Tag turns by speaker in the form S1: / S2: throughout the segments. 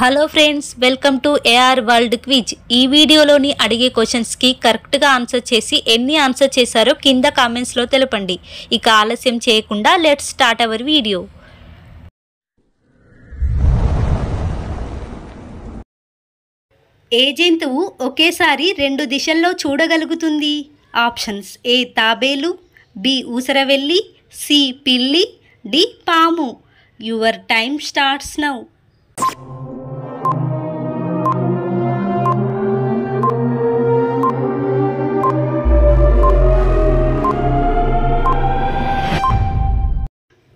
S1: Hello friends, welcome to AR world quiz. ఈ వీడియోలోని అడిగే క్వశ్చన్స్కి కరెక్ట్గా ఆన్సర్ చేసి ఎన్ని ఆన్సర్ చేశారో కింద కామెంట్స్లో తెలపండి. ఇక ఆలస్యం చేయకుండా లెట్స్ స్టార్ట్ అవర్ వీడియో. ఏ జంతువు ఒకేసారి రెండు దిశల్లో చూడగలుగుతుంది? ఆప్షన్స్: ఏ తాబేలు, బి ఊసరవెల్లి, సి పిల్లి, డి పాము. Your time starts now.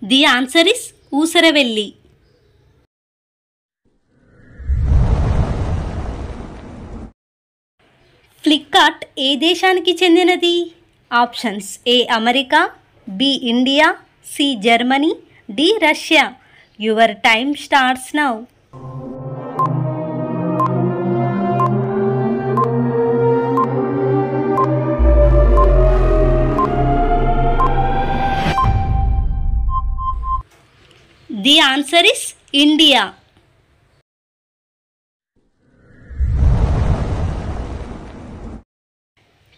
S1: The answer is ఊసరవెల్లి. ఫ్లిప్కార్ట్ ఏ దేశానికి చెందినది? Options: A America, B India, C Germany, D Russia. Your time starts now. The answer is India.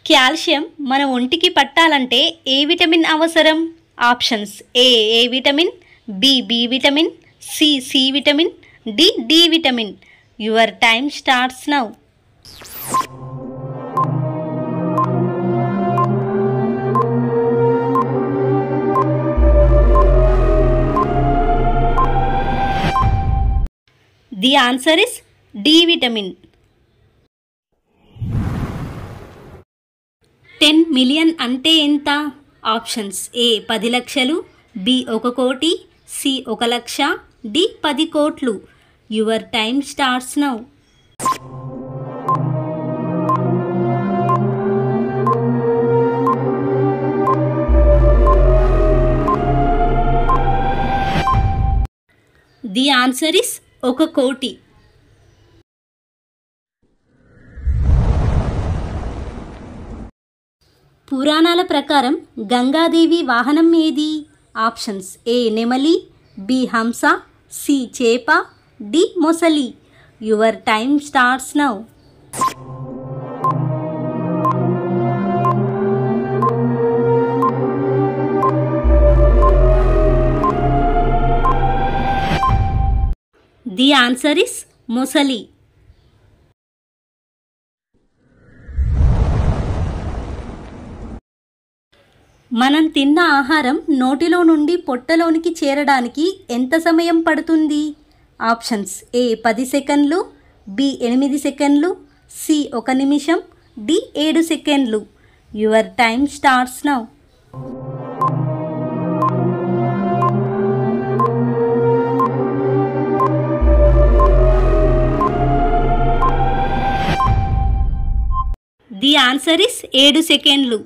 S1: Calcium మన ఒంటికి పట్టాలంటే ఏ విటమిన్ అవసరం? Options: A vitamin, B vitamin, C vitamin, D vitamin. Your time starts now. The answer is D vitamin. 10 million అంటే ఎంత? Options: ఏ 10 లక్షలు, B 1 కోటి, C 1 లక్ష, D 10 కోట్లు. Your time starts now. The answer is 1 కోటి. పురాణాల ప్రకారం గంగాదేవి వాహనం ఏది? ఆప్షన్స్: ఏ నెమలి, బి హంస, సి చేప, డి మొసలి. Your time starts now. The answer is మొసలి. మనం తిన్న ఆహారం నోటిలో నుండి పొట్టలోనికి చేరడానికి ఎంత సమయం పడుతుంది? ఆప్షన్స్: ఏ 10 సెకండ్లు, బి 8 సెకండ్లు, సి 1 నిమిషం, డి 7 సెకండ్లు. Your time starts now. The answer is 7 సెకండ్లు.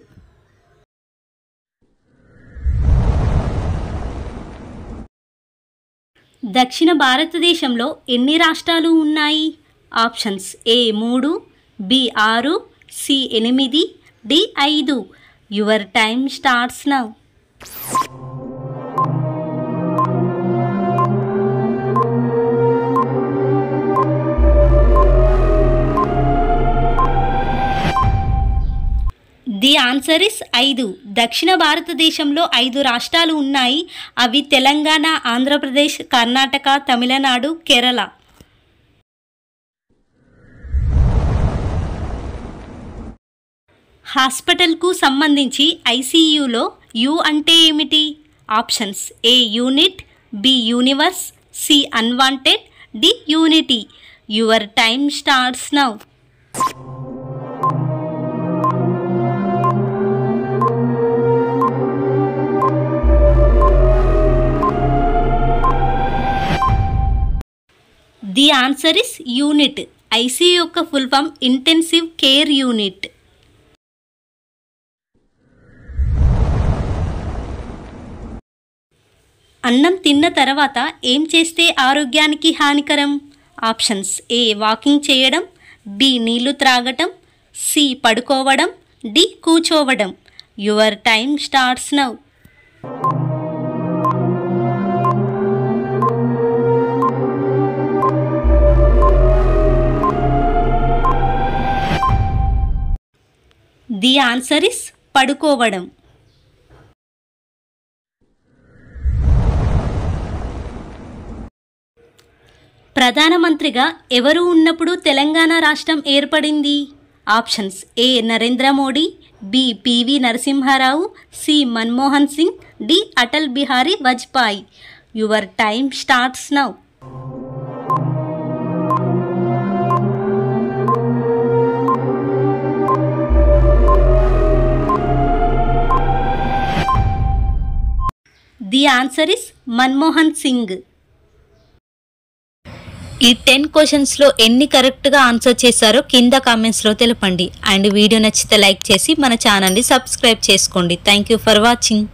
S1: దక్షిణ భారతదేశంలో ఎన్ని రాష్ట్రాలు ఉన్నాయి? Options: A 3, B 6, C 8, D 5. Your time starts now. The answer is 5. దక్షిణ భారతదేశంలో 5 రాష్ట్రాలు ఉన్నాయి. అవి తెలంగాణ, ఆంధ్రప్రదేశ్, కర్ణాటక, తమిళనాడు, కేరళ. హాస్పిటల్కు సంబంధించి ఐసీయూలో యు అంటే ఏమిటి? Options: A unit, B universe, C unwanted, D unity. Your time starts now. The answer is unit. ICU యొక్క full form intensive care unit. అన్నం తిన్న తర్వాత ఏం చేస్తే ఆరోగ్యానికి హానికరం? ఆప్షన్స్: ఏ వాకింగ్ చేయడం, బి నీళ్లు త్రాగటం, సి పడుకోవడం, డి కూర్చోవడం. Your time starts now. The answer is పడుకోవడం. ప్రధానమంత్రిగా ఎవరు ఉన్నప్పుడు తెలంగాణ రాష్ట్రం ఏర్పడింది? Options A Narendra Modi, B PV Narasimha Rao, C Manmohan Singh, D Atal Bihari Vajpayee. Your time starts now. The answer is Manmohan Singh. ఈ 10 క్వశ్చన్స్లో ఎన్ని కరెక్ట్గా ఆన్సర్ చేశారో కింద కామెంట్స్లో తెలపండి. అండ్ వీడియో నచ్చితే లైక్ చేసి మన ఛానల్ని సబ్స్క్రైబ్ చేసుకోండి. Thank you for watching.